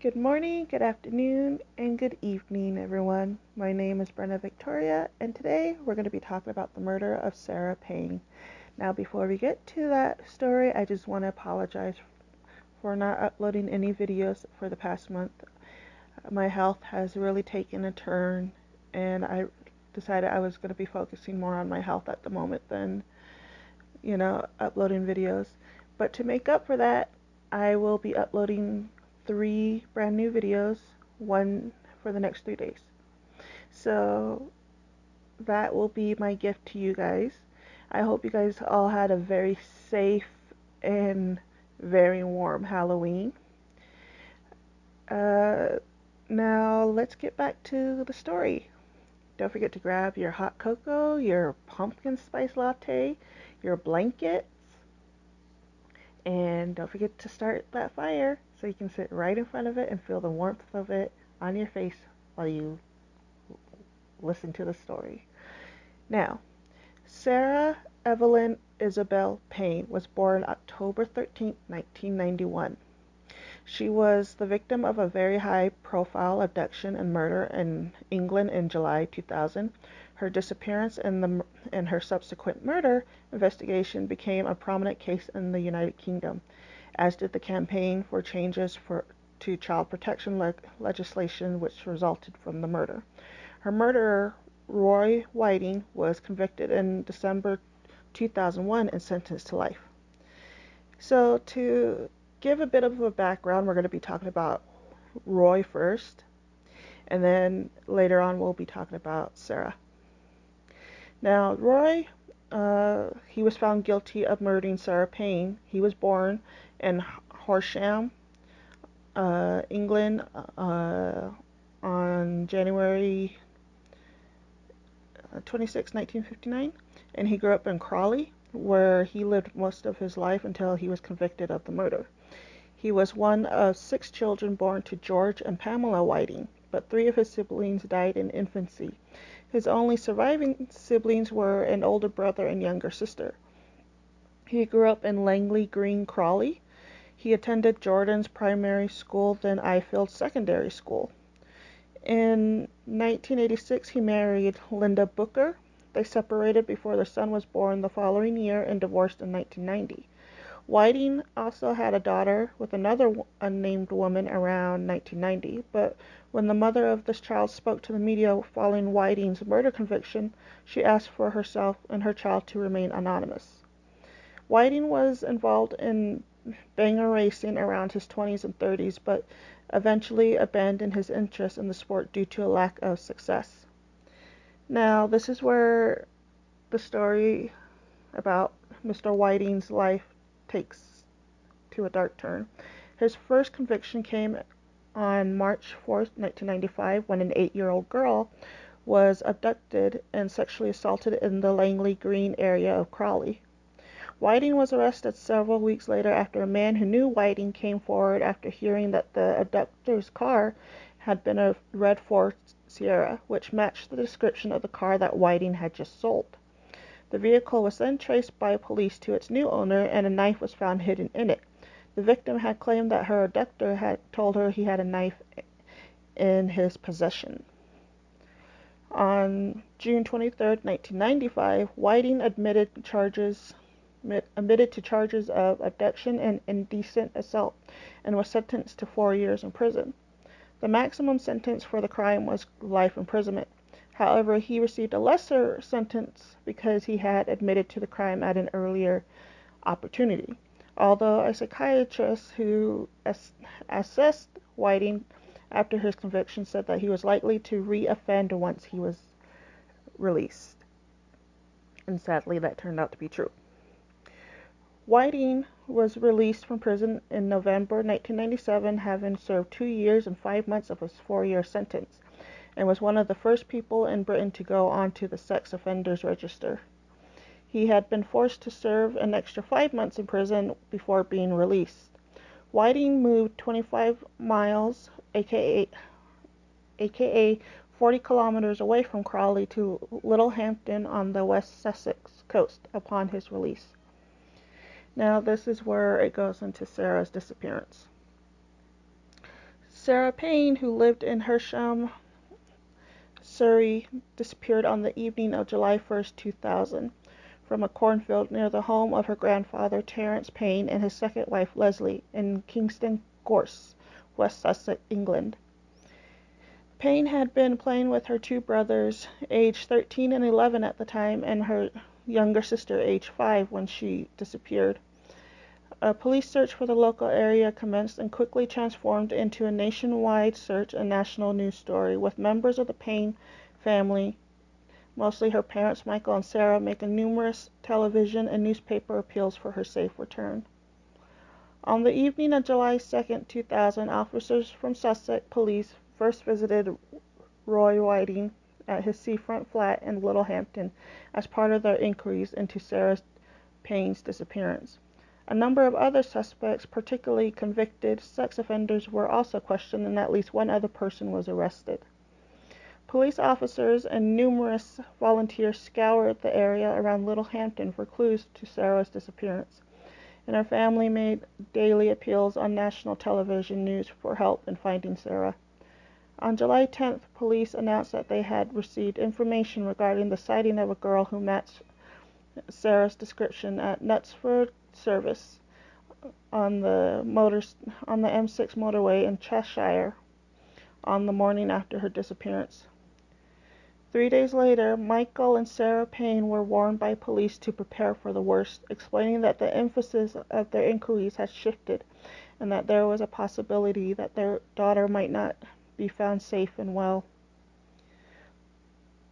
Good morning, good afternoon, and good evening, everyone. My name is Brenna Victoria, and today we're going to be talking about the murder of Sarah Payne. Now, before we get to that story, I just want to apologize for not uploading any videos for the past month. My health has really taken a turn, and I decided I was going to be focusing more on my health at the moment than, uploading videos. But to make up for that, I will be uploading 3 brand new videos, one for the next 3 days. So that will be my gift to you guys. I hope you guys all had a very safe and very warm Halloween. Now let's get back to the story. Don't forget to grab your hot cocoa, your pumpkin spice latte, your blankets, and don't forget to start that fire so you can sit right in front of it and feel the warmth of it on your face while you listen to the story. Now, Sarah Evelyn Isabel Payne was born October 13, 1991. She was the victim of a very high-profile abduction and murder in England in July 2000. Her disappearance and her subsequent murder investigation became a prominent case in the United Kingdom, as did the campaign for changes to child protection legislation which resulted from the murder. Her murderer, Roy Whiting, was convicted in December 2001 and sentenced to life. So to give a bit of a background, we're going to be talking about Roy first, and then later on we'll be talking about Sarah. Now, Roy, he was found guilty of murdering Sarah Payne. He was born in Horsham, England, on January 26, 1959, and he grew up in Crawley, where he lived most of his life until he was convicted of the murder. He was one of 6 children born to George and Pamela Whiting, but 3 of his siblings died in infancy. His only surviving siblings were an older brother and younger sister. He grew up in Langley Green, Crawley. He attended Jordan's Primary School, then Ifield Secondary School. In 1986, he married Linda Booker. They separated before their son was born the following year and divorced in 1990. Whiting also had a daughter with another unnamed woman around 1990, but when the mother of this child spoke to the media following Whiting's murder conviction, she asked for herself and her child to remain anonymous. Whiting was involved in banger racing around his 20s and 30s, but eventually abandoned his interest in the sport due to a lack of success. Now, this is where the story about Mr. Whiting's life takes to a dark turn. His first conviction came on March 4, 1995, when an 8-year-old girl was abducted and sexually assaulted in the Langley Green area of Crawley. Whiting was arrested several weeks later after a man who knew Whiting came forward after hearing that the abductor's car had been a red Ford Sierra, which matched the description of the car that Whiting had just sold. The vehicle was then traced by police to its new owner, and a knife was found hidden in it. The victim had claimed that her abductor had told her he had a knife in his possession. On June 23, 1995, Whiting admitted to charges of abduction and indecent assault and was sentenced to 4 years in prison. The maximum sentence for the crime was life imprisonment. However, he received a lesser sentence because he had admitted to the crime at an earlier opportunity. Although a psychiatrist who assessed Whiting after his conviction said that he was likely to re-offend once he was released. And sadly, that turned out to be true. Whiting was released from prison in November 1997, having served 2 years and 5 months of his 4-year sentence, and was one of the first people in Britain to go onto the sex offenders register. He had been forced to serve an extra 5 months in prison before being released. Whiting moved 25 miles, aka 40 kilometers away from Crawley, to Littlehampton on the West Sussex coast upon his release. Now this is where it goes into Sarah's disappearance. Sarah Payne, who lived in Hersham, Surrey, disappeared on the evening of July 1st, 2000, from a cornfield near the home of her grandfather, Terence Payne, and his second wife, Leslie, in Kingston Gorse, West Sussex, England. Payne had been playing with her two brothers, aged 13 and 11 at the time, and her younger sister, aged 5, when she disappeared. A police search for the local area commenced and quickly transformed into a nationwide search and national news story, with members of the Payne family, mostly her parents Michael and Sarah, making numerous television and newspaper appeals for her safe return. On the evening of July 2, 2000, officers from Sussex Police first visited Roy Whiting at his seafront flat in Littlehampton as part of their inquiries into Sarah Payne's disappearance. A number of other suspects, particularly convicted sex offenders, were also questioned, and at least one other person was arrested. Police officers and numerous volunteers scoured the area around Littlehampton for clues to Sarah's disappearance, and her family made daily appeals on national television news for help in finding Sarah. On July 10th, police announced that they had received information regarding the sighting of a girl who matched Sarah's description at Knutsford Service on the M6 motorway in Cheshire on the morning after her disappearance. 3 days later, Michael and Sarah Payne were warned by police to prepare for the worst, explaining that the emphasis of their inquiries had shifted and that there was a possibility that their daughter might not be found safe and well.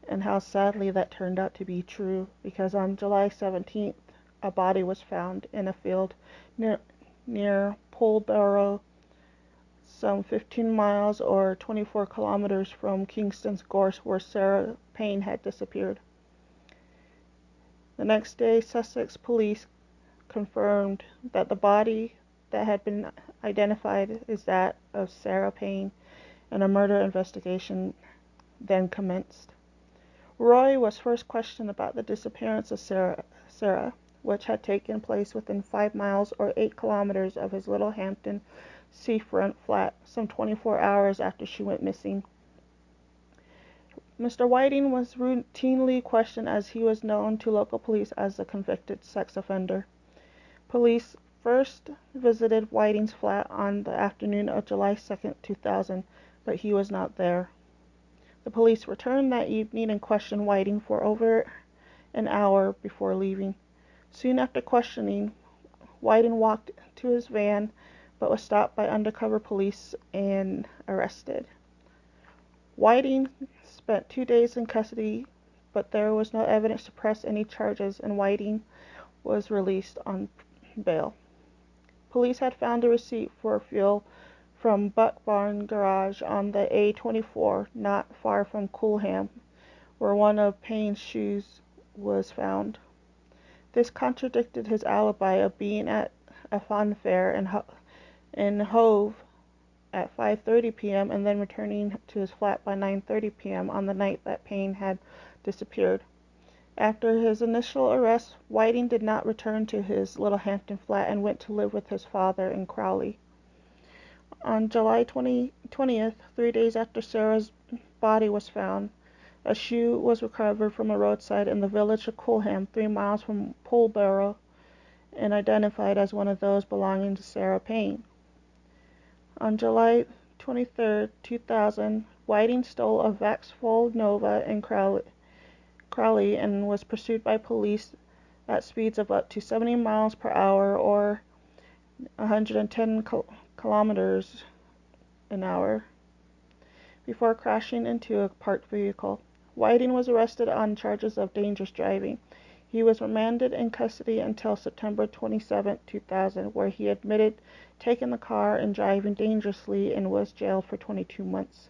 And how sadly that turned out to be true, because on July 17th, a body was found in a field near Pulborough, some 15 miles or 24 kilometers from Kingston's Gorse, where Sarah Payne had disappeared. The next day, Sussex police confirmed that the body that had been identified is that of Sarah Payne, and a murder investigation then commenced. Roy was first questioned about the disappearance of Sarah, which had taken place within 5 miles or 8 kilometers of his Littlehampton seafront flat, some 24 hours after she went missing. Mr. Whiting was routinely questioned, as he was known to local police as a convicted sex offender. Police first visited Whiting's flat on the afternoon of July 2, 2000, but he was not there. The police returned that evening and questioned Whiting for over an hour before leaving. Soon after questioning, Whiting walked to his van but was stopped by undercover police and arrested. Whiting spent 2 days in custody, but there was no evidence to press any charges, and Whiting was released on bail. Police had found a receipt for fuel from Buck Barn Garage on the A24, not far from Coolham, where one of Payne's shoes was found. This contradicted his alibi of being at a fun fair in Hove at 5:30 p.m. and then returning to his flat by 9:30 p.m. on the night that Payne had disappeared. After his initial arrest, Whiting did not return to his Littlehampton flat and went to live with his father in Crowley. On July 20th, 3 days after Sarah's body was found, a shoe was recovered from a roadside in the village of Coolham, 3 miles from Pulborough, and identified as one of those belonging to Sarah Payne. On July 23, 2000, Whiting stole a Vauxhall Nova in Crowley and was pursued by police at speeds of up to 70 miles per hour or 110 kilometers an hour before crashing into a parked vehicle. Whiting was arrested on charges of dangerous driving. He was remanded in custody until September 27, 2000, where he admitted taking the car and driving dangerously and was jailed for 22 months.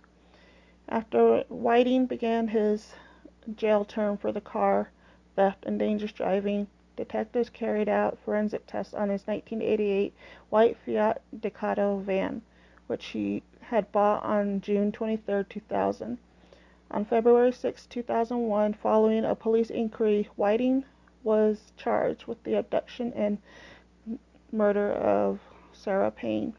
After Whiting began his jail term for the car theft and dangerous driving, detectives carried out forensic tests on his 1988 white Fiat Ducato van, which he had bought on June 23, 2000. On February 6, 2001, following a police inquiry, Whiting was charged with the abduction and murder of Sarah Payne.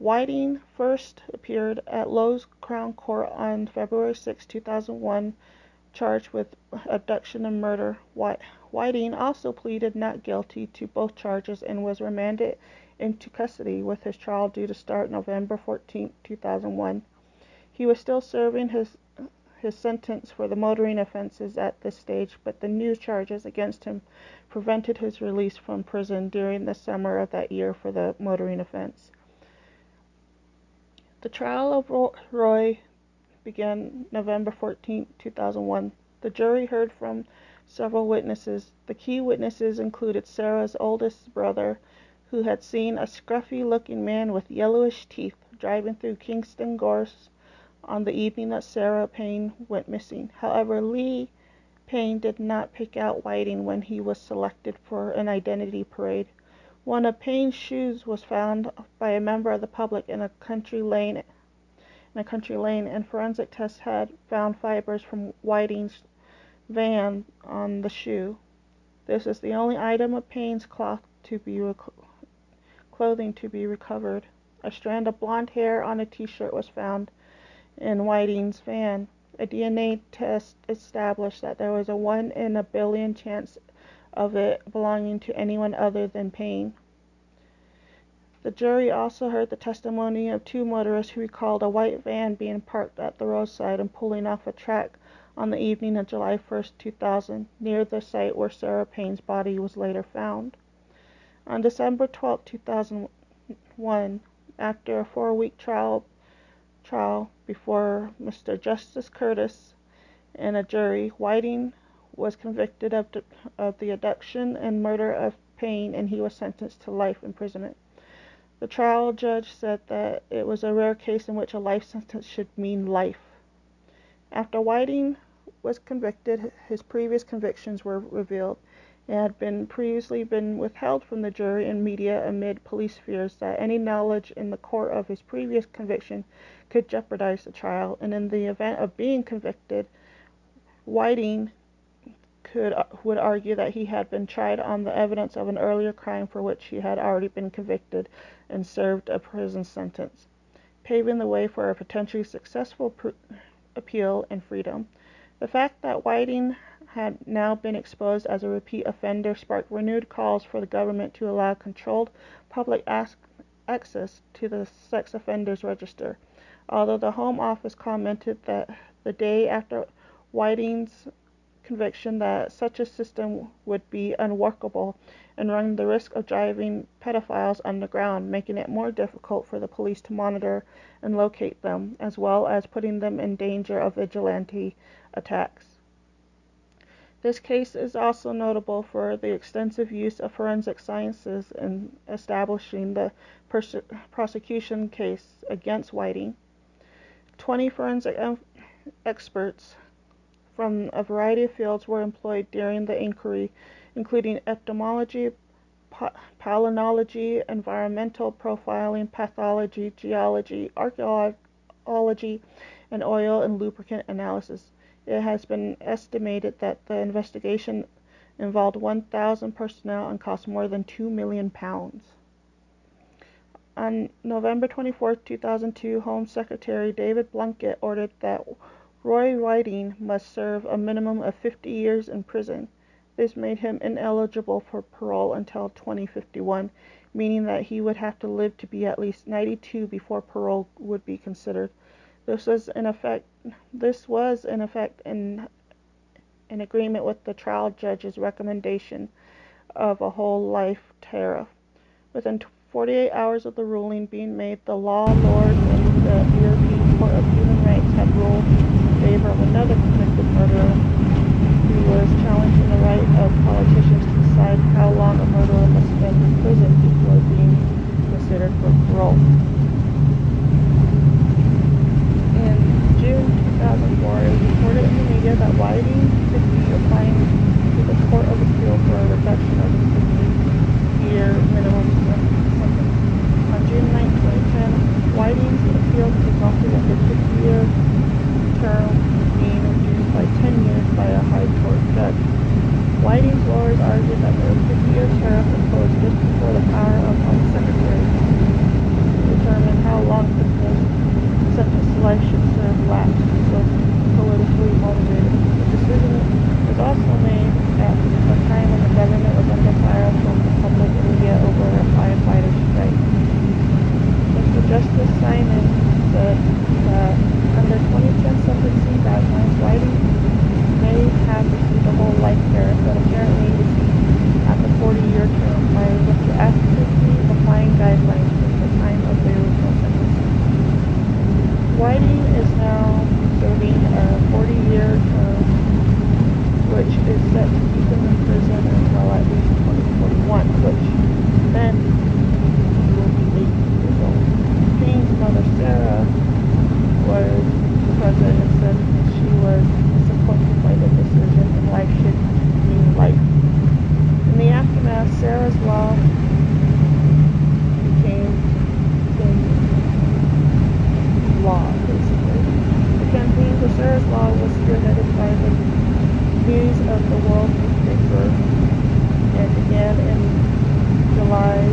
Whiting first appeared at Lowe's Crown Court on February 6, 2001, charged with abduction and murder. Whiting also pleaded not guilty to both charges and was remanded into custody, with his trial due to start November 14, 2001. He was still serving his sentence for the motoring offenses at this stage, but the new charges against him prevented his release from prison during the summer of that year for the motoring offense. The trial of Roy began November 14, 2001. The jury heard from several witnesses. The key witnesses included Sarah's oldest brother, who had seen a scruffy-looking man with yellowish teeth driving through Kingston Gorse on the evening that Sarah Payne went missing. However, Lee Payne did not pick out Whiting when he was selected for an identity parade. One of Payne's shoes was found by a member of the public in a country lane, and forensic tests had found fibers from Whiting's van on the shoe. This is the only item of Payne's clothing to be recovered. A strand of blonde hair on a t-shirt was found in Whiting's van. A DNA test established that there was a 1 in a billion chance of it belonging to anyone other than Payne. The jury also heard the testimony of two motorists who recalled a white van being parked at the roadside and pulling off a track on the evening of July 1, 2000, near the site where Sarah Payne's body was later found. On December 12, 2001, after a 4-week trial before Mr. Justice Curtis and a jury, Whiting was convicted of the abduction and murder of Payne, and he was sentenced to life imprisonment. The trial judge said that it was a rare case in which a life sentence should mean life. After Whiting was convicted, his previous convictions were revealed. It had previously been withheld from the jury and media amid police fears that any knowledge in the court of his previous conviction could jeopardize the trial, and in the event of being convicted, Whiting would argue that he had been tried on the evidence of an earlier crime for which he had already been convicted and served a prison sentence, paving the way for a potentially successful appeal and freedom. The fact that Whiting had now been exposed as a repeat offender sparked renewed calls for the government to allow controlled public access to the sex offenders register. Although the Home Office commented that the day after Whiting's conviction that such a system would be unworkable and run the risk of driving pedophiles underground, making it more difficult for the police to monitor and locate them, as well as putting them in danger of vigilante attacks. This case is also notable for the extensive use of forensic sciences in establishing the prosecution case against Whiting. 20 forensic experts from a variety of fields were employed during the inquiry, including entomology, palynology, environmental profiling, pathology, geology, archaeology, and oil and lubricant analysis. It has been estimated that the investigation involved 1,000 personnel and cost more than £2 million. On November 24, 2002, Home Secretary David Blunkett ordered that Roy Whiting must serve a minimum of 50 years in prison. This made him ineligible for parole until 2051, meaning that he would have to live to be at least 92 before parole would be considered. This was in effect in agreement with the trial judge's recommendation of a whole life tariff. Within 48 hours of the ruling being made, the law lords in the European Court of Human Rights had ruled in favor of another convicted murderer who was challenging the right of politicians to decide how long a murderer must spend in prison before being considered for parole. In June 2004, it was reported in the media that Whiting could be applying to the Court of Appeal for a reduction of his 50-year minimum sentence. On June 9, 2010, Whiting's appeal resulted in his 50-year term being reduced by 10 years by a high court judge. Whiting's lawyers argued that the 50-year tariff imposed just before the power of Home Secretary to determine how Justice Simon said that under 2010 sentencing guidelines, Whiting may have received a whole life there, but apparently at the 40-year term by retroactively applying guidelines from the time of the original sentencing. Whiting is now serving a 40-year term, which is set to keep him in prison until at least 2041, which then he will be 18 years old. Payne's mother, Sarah, was present and said she was disappointed by the decision and life should mean life. In the aftermath, Sarah's law became law, basically. The campaign for Sarah's law was spearheaded by the news of the World newspaper and began in July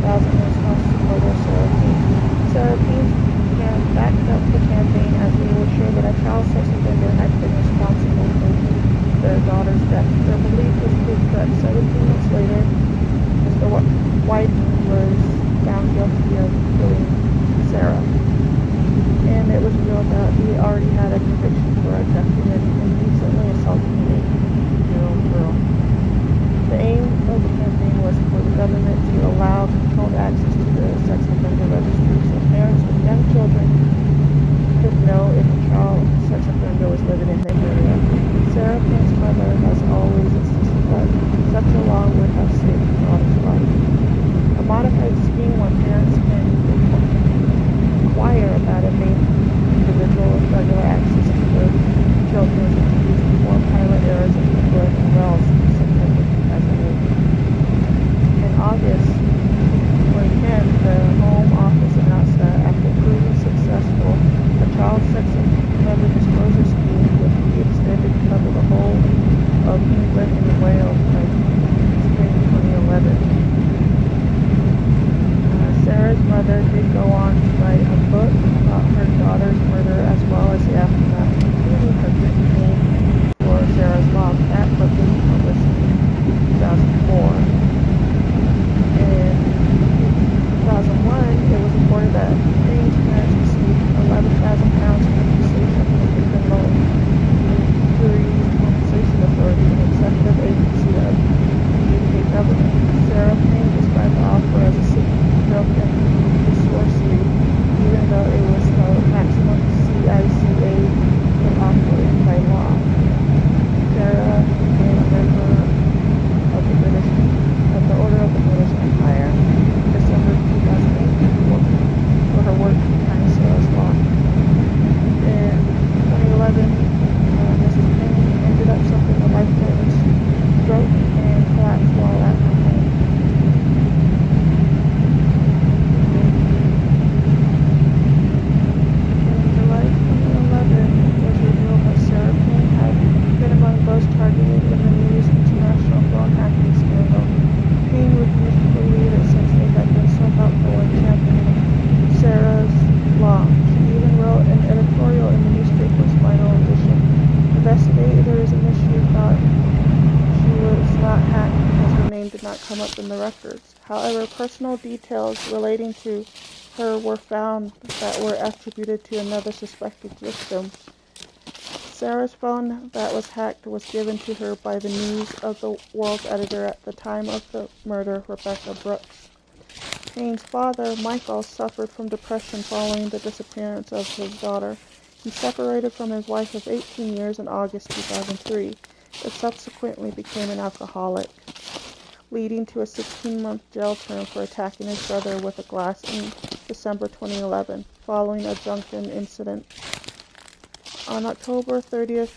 2000 as House supporter Sarah Payne. Sarah Payne's camp backed up the campaign as they were sure that a child sex offender had been responsible for their daughter's death. Their belief was proved correct 17 months later, Mr. Whiting was found guilty of killing Sarah. And it was revealed that he already had a conviction for abducting and indecently assaulting an 18-year-old girl. The aim of the campaign was for the government to allow controlled access to the sex offender registry so parents with young children could know if a child sex offender was living in their area. Sarah Payne's mother has always insisted that such a law would have saved her daughter's life. A modified scheme where parents can inquire about a main individual with regular access to their children is introduced before pilot errors of England and Wales in September 2008. In August 2010, the Home Office announced that after proving successful, a child sex offender disclosure scheme would be extended to cover the whole of England and Wales by spring 2011. Sarah's mother did go on to write a book about her daughter's murder as well as the aftermath, including her campaign for Sarah's law. That book was published in 2004. In 2001, it was reported that Payne's parents received £11,000 compensation from the victim loan Injuries Compensation Authority, an executive agency of the UK government. Sarah Payne described the offer as a broken sorcery, even though it was the maximum CICA could offer by law. Sarah became a member of the Order of the British Empire in December 2008 for her work behind Sarah's law. In 2011, Mrs. Payne ended up suffering a life-threatening stroke and collapsed while at her home. Targeted in the news international phone hacking scandal. Payne refused to believe it since they had been so helpful in championing Sarah's law. She even wrote an editorial in the newspaper's final edition. Investigators initially thought she was not hacked because her name did not come up in the records. However, personal details relating to her were found that were attributed to another suspected victim. Sarah's phone that was hacked was given to her by the News of the World editor at the time of the murder, Rebecca Brooks. Payne's father, Michael, suffered from depression following the disappearance of his daughter. He separated from his wife of 18 years in August 2003, but subsequently became an alcoholic, leading to a 16-month jail term for attacking his brother with a glass in December 2011, following a drunken incident. On October 30th,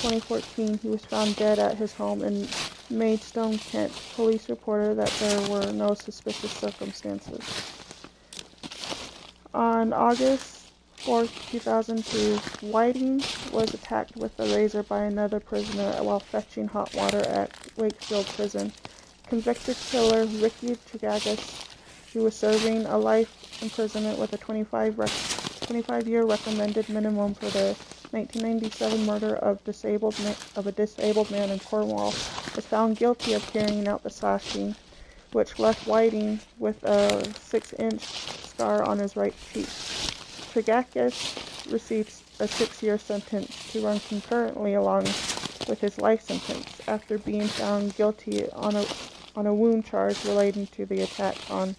2014, he was found dead at his home in Maidstone, Kent. Police reported that there were no suspicious circumstances. On August 4, 2002, Whiting was attacked with a razor by another prisoner while fetching hot water at Wakefield Prison. Convicted killer Ricky Tragagas, who was serving a life imprisonment with a 25-year recommended minimum for the 1997 murder of a disabled man in Cornwall, was found guilty of carrying out the slashing, which left Whiting with a 6-inch scar on his right cheek. Tragakis received a 6-year sentence to run concurrently along with his life sentence after being found guilty on a wound charge relating to the attack on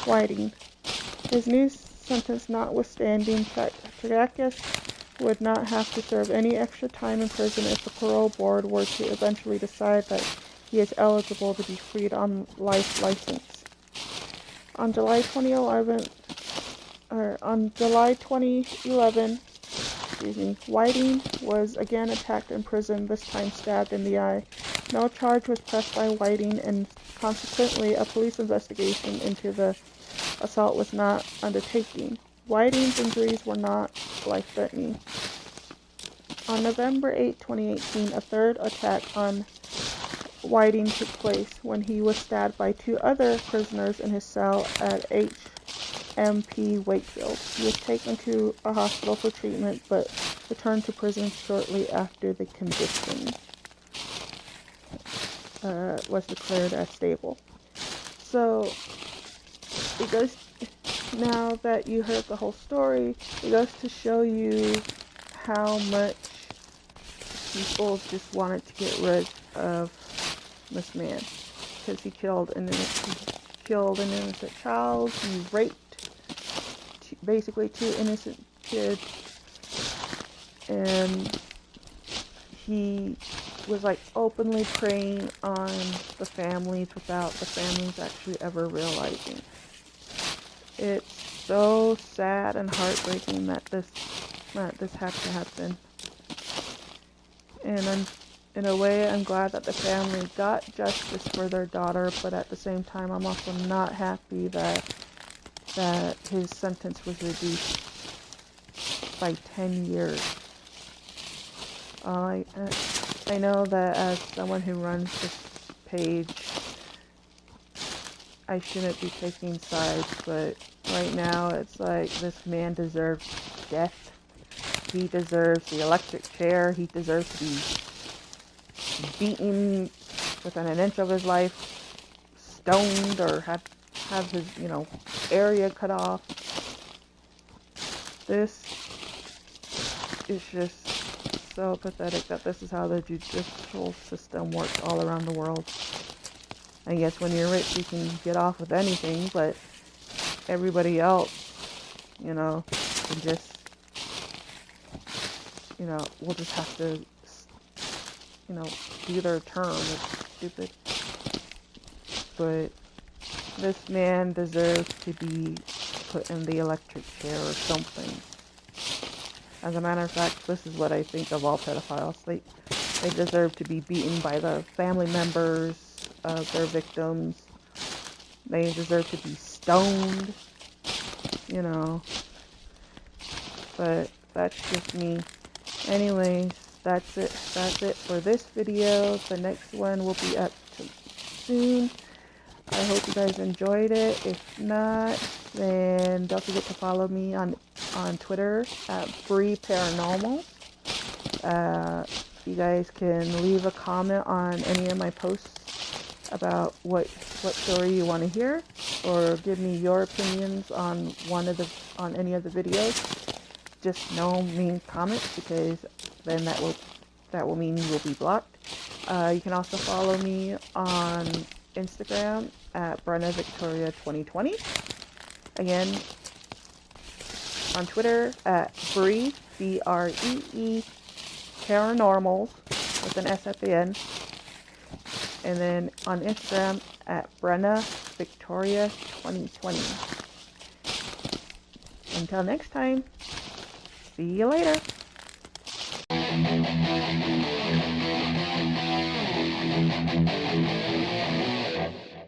Whiting. His new sentence notwithstanding, Tragakis would not have to serve any extra time in prison if the parole board were to eventually decide that he is eligible to be freed on life license. On July 2011, Whiting was again attacked in prison, this time stabbed in the eye. No charge was pressed by Whiting, and consequently a police investigation into the assault was not undertaken. Whiting's injuries were not life-threatening. On November 8, 2018, a third attack on Whiting took place when he was stabbed by 2 other prisoners in his cell at HMP Wakefield. He was taken to a hospital for treatment, but returned to prison shortly after the condition was declared as stable. So, it goes, now that you heard the whole story, it goes to show you how much people just wanted to get rid of this man, because he killed an innocent child. He raped basically 2 innocent kids, and he was like openly preying on the families without the families actually ever realizing. It's so sad and heartbreaking that this had to happen. And in a way, I'm glad that the family got justice for their daughter, but at the same time, I'm also not happy that his sentence was reduced by 10 years. I know that as someone who runs this page, I shouldn't be taking sides, but right now it's like this man deserves death. He deserves the electric chair. He deserves to be beaten within an inch of his life, stoned, or have his, area cut off. This is just so pathetic that this is how the judicial system works all around the world. I guess when you're rich, you can get off with anything, but everybody else, can just, will just have to, do their term. It's stupid. But this man deserves to be put in the electric chair or something. As a matter of fact, this is what I think of all pedophiles. They deserve to be beaten by the family members of their victims. They deserve to be stoned, But that's just me. Anyways, that's it for this video. The next one will be up soon. I hope you guys enjoyed it. If not, then don't forget to follow me on Twitter at BreeParanormal. You guys can leave a comment on any of my posts about what story you want to hear, or give me your opinions on any of the videos. Just no mean comments, because then that will mean you will be blocked. You can also follow me on Instagram at BrennaVictoria2020. Again, on Twitter at Bree, B-R-E-E, Paranormals, with an S at the end. And then on Instagram at BrennaVictoria2020. Until next time, see you later.